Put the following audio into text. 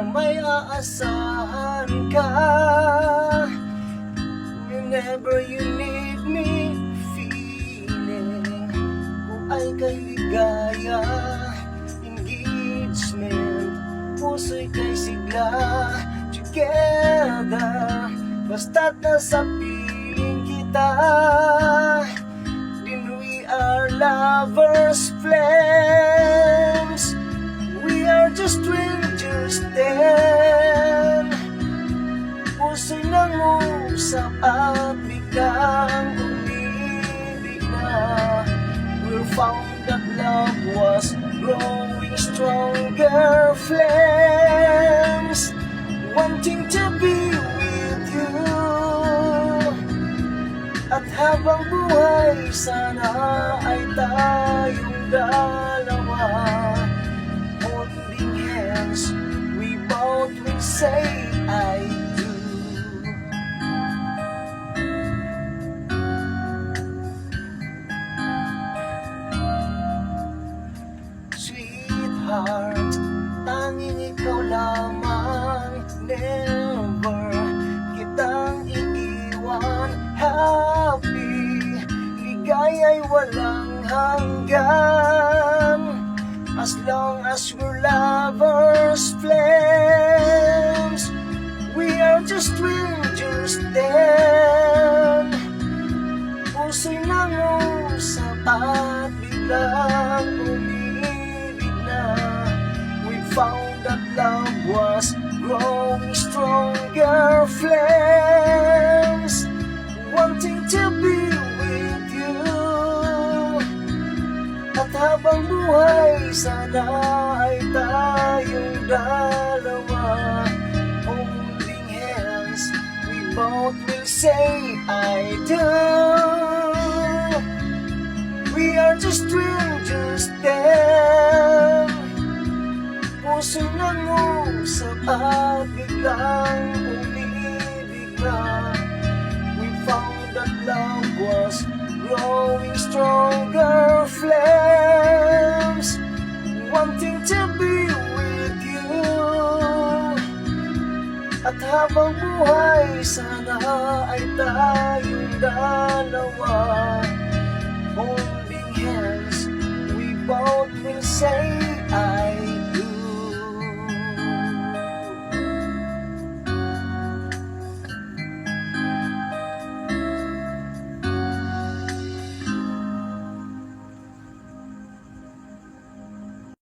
na may aasahan ka. Whenever you need me, feeling ko ay kay ligaya. Engagement, puso'y kay sigla. Together, basta't nasa piling kita. Then we are lovers, flames. We are just strangers then. Puso'y nangusap at biglang umibig na. We found that love was growing stronger, flames. Wanting to be with you. At habang buhay, sana ay tayong dalawa. Holding hands, we both will say I do. Sweetheart, tanging ikaw lamang. Never kitang iiwan. Happy, ligaya'y walang hanggan. As long as we're lovers, flames. We are just strangers then. Puso'y nangusap at biglang umibig na. We found that love was growing stronger, flames. Wanting to be with you. At habang buhay, sana ay tayong dalawa. Holding hands, we both will say I do. We are just strangers then. Puso'y nangusap at biglang umibig na. We found that love was growing stronger, flames. Wanting to be with you. At habang buhay, sana ay tayong dalawa.